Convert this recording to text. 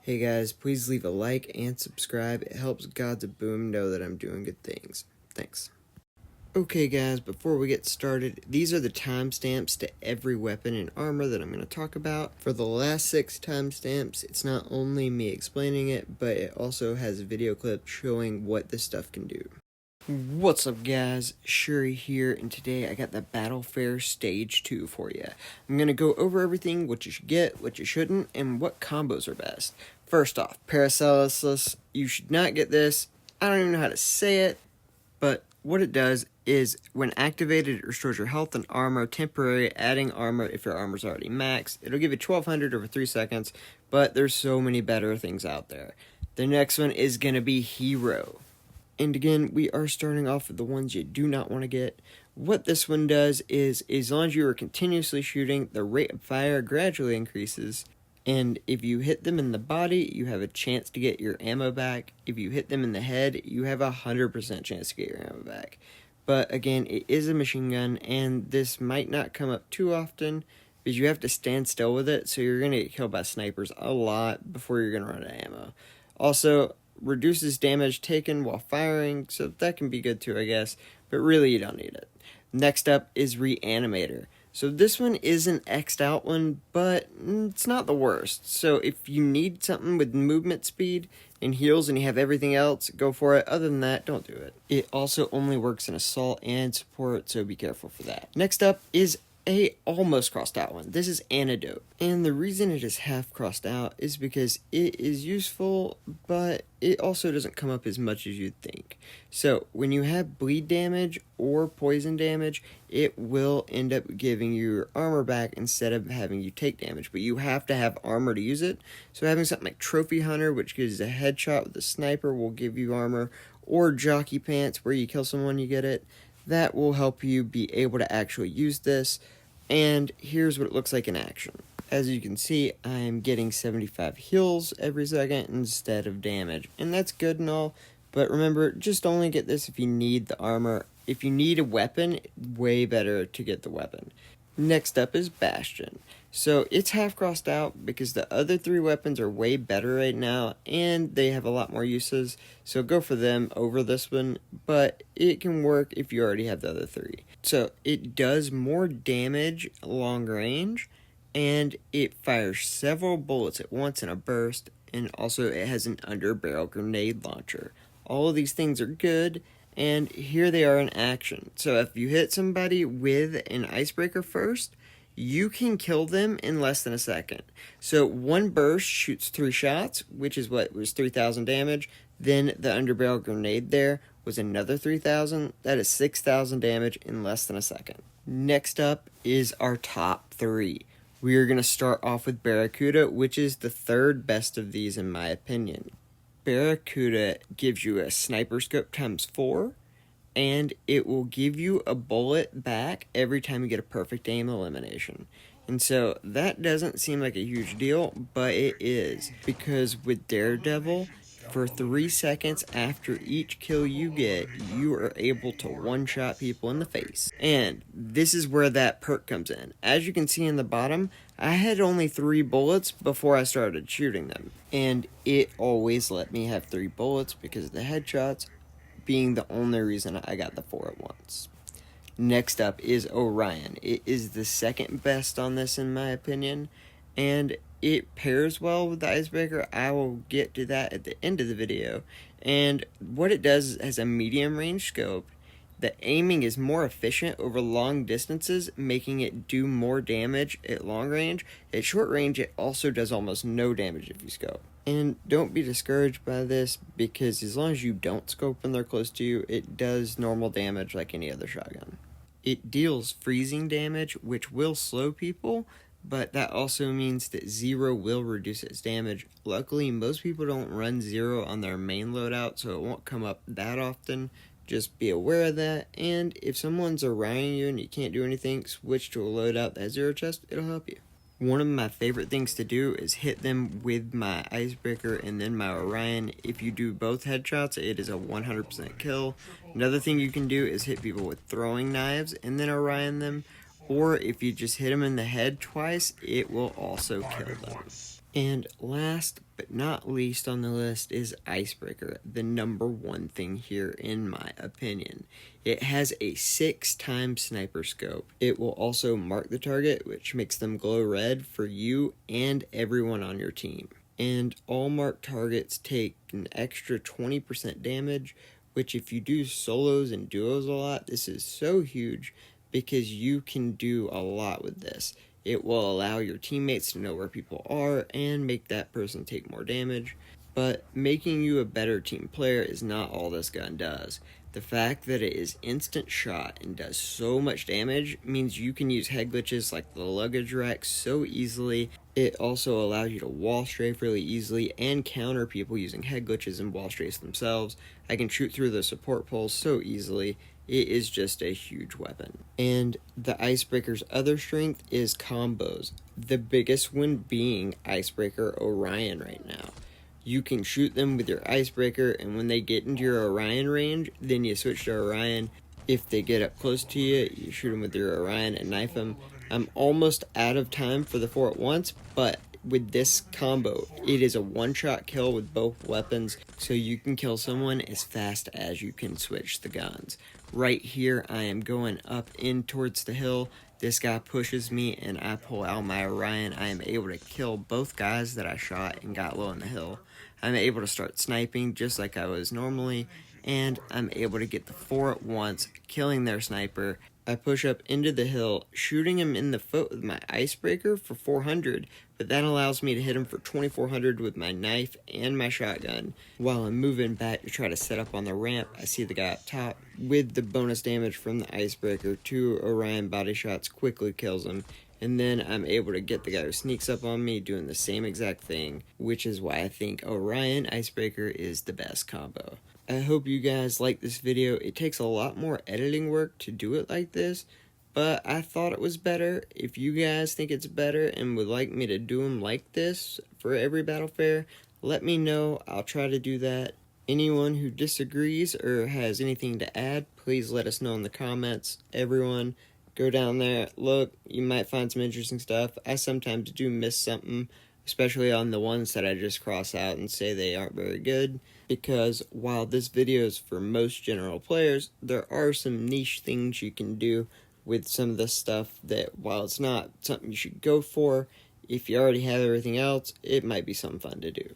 Hey guys, please leave a like and subscribe. It helps Gods of Boom know that I'm doing good things. Thanks. Okay guys, before we get started, these are the timestamps to every weapon and armor that I'm going to talk about. For the last 6 timestamps, it's not only me explaining it, but it also has a video clip showing what this stuff can do. What's up guys, Shouri here, and today I got the Battle Fair Stage 2 for you. I'm going to go over everything, what you should get, what you shouldn't, and what combos are best. First off, Paracelsus, you should not get this. I don't even know how to say it, but what it does is when activated, it restores your health and armor temporarily, adding armor if your armor's already maxed. It'll give you 1200 over 3 seconds, but there's so many better things out there. The next one is going to be Hero. And again, we are starting off with the ones you do not want to get. What this one does is, as long as you are continuously shooting, the rate of fire gradually increases. And if you hit them in the body, you have a chance to get your ammo back. If you hit them in the head, you have a 100% chance to get your ammo back. But again, it is a machine gun, and this might not come up too often, because you have to stand still with it, so you're going to get killed by snipers a lot before you're going to run out of ammo. Also, reduces damage taken while firing, so that can be good too, I guess, but really you don't need it. Next up is Reanimator. So this one is an X'd out one, but it's not the worst. So if you need something with movement speed and heals and you have everything else, go for it. Other than that, don't do it. It also only works in assault and support, so be careful for that. Next up is a almost crossed out one. This is Antidote, and the reason it is half crossed out is because it is useful, but it also doesn't come up as much as you'd think. So when you have bleed damage or poison damage, it will end up giving you your armor back instead of having you take damage, but you have to have armor to use it. So having something like Trophy Hunter, which gives a headshot with a sniper, will give you armor, or Jockey Pants, where you kill someone you get it. That will help you be able to actually use this, and here's what it looks like in action. As you can see, I'm getting 75 heals every second instead of damage, and that's good and all, but remember, just only get this if you need the armor. If you need a weapon, way better to get the weapon. Next up is Bastion. So it's half crossed out because the other 3 weapons are way better right now and they have a lot more uses, so go for them over this one, but it can work if you already have the other 3. So it does more damage long range, and it fires several bullets at once in a burst, and also it has an under-barrel grenade launcher. All of these things are good, and here they are in action. So if you hit somebody with an Icebreaker first, you can kill them in less than a second. So one burst shoots 3 shots, which is what was 3,000 damage. Then the underbarrel grenade there was another 3,000. That is 6,000 damage in less than a second. Next up is our top 3. We are going to start off with Barracuda, which is the 3rd best of these in my opinion. Barracuda gives you a sniper scope times 4, and it will give you a bullet back every time you get a perfect aim elimination. And so that doesn't seem like a huge deal, but it is, because with Daredevil, for 3 seconds after each kill you get, you are able to one-shot people in the face. And this is where that perk comes in. As you can see in the bottom, I had only 3 bullets before I started shooting them. And it always let me have 3 bullets because of the headshots being the only reason I got the 4 at once. Next up is Orion. It is the 2nd best on this in my opinion, and it pairs well with the Icebreaker. I will get to that at the end of the video. And what it does is it has a medium range scope. The aiming is more efficient over long distances, making it do more damage at long range. At short range, it also does almost no damage if you scope. And don't be discouraged by this, because as long as you don't scope when they're close to you, it does normal damage like any other shotgun. It deals freezing damage, which will slow people, but that also means that 0 will reduce its damage. Luckily, most people don't run 0 on their main loadout, so it won't come up that often. Just be aware of that, and if someone's around you and you can't do anything, switch to a loadout that has 0 chest, it'll help you. One of my favorite things to do is hit them with my Icebreaker and then my Orion. If you do both headshots, it is a 100% kill. Another thing you can do is hit people with throwing knives and then Orion them, or if you just hit them in the head twice, it will also kill them. And last but not least on the list is Icebreaker, the number one thing here in my opinion. It has a 6-time sniper scope. It will also mark the target, which makes them glow red for you and everyone on your team. And all marked targets take an extra 20% damage, which if you do solos and duos a lot, this is so huge because you can do a lot with this. It will allow your teammates to know where people are and make that person take more damage. But making you a better team player is not all this gun does. The fact that it is instant shot and does so much damage means you can use head glitches like the luggage rack so easily. It also allows you to wall strafe really easily and counter people using head glitches and wall strafes themselves. I can shoot through the support poles so easily. It is just a huge weapon. And the Icebreaker's other strength is combos, the biggest one being Icebreaker Orion right now. You can shoot them with your Icebreaker, and when they get into your Orion range, then you switch to Orion. If they get up close to you, you shoot them with your Orion and knife them. I'm almost out of time for the 4 at once, but with this combo, it is a one-shot kill with both weapons, so you can kill someone as fast as you can switch the guns. Right here, I am going up in towards the hill. This guy pushes me, and I pull out my Orion. I am able to kill both guys that I shot and got low on the hill. I'm able to start sniping just like I was normally, and I'm able to get the 4 at once, killing their sniper. I push up into the hill, shooting him in the foot with my Icebreaker for 400, but that allows me to hit him for 2400 with my knife and my shotgun. While I'm moving back to try to set up on the ramp, I see the guy up top. With the bonus damage from the Icebreaker, 2 Orion body shots quickly kills him, and then I'm able to get the guy who sneaks up on me doing the same exact thing, which is why I think Orion Icebreaker is the best combo. I hope you guys like this video. It takes a lot more editing work to do it like this, but I thought it was better. If you guys think it's better and would like me to do them like this for every battle fair, let me know. I'll try to do that. Anyone who disagrees or has anything to add, please let us know in the comments. Everyone, go down there, look, you might find some interesting stuff. I sometimes do miss something, especially on the ones that I just cross out and say they aren't very good, because while this video is for most general players, there are some niche things you can do with some of this stuff that, while it's not something you should go for, if you already have everything else, it might be something fun to do.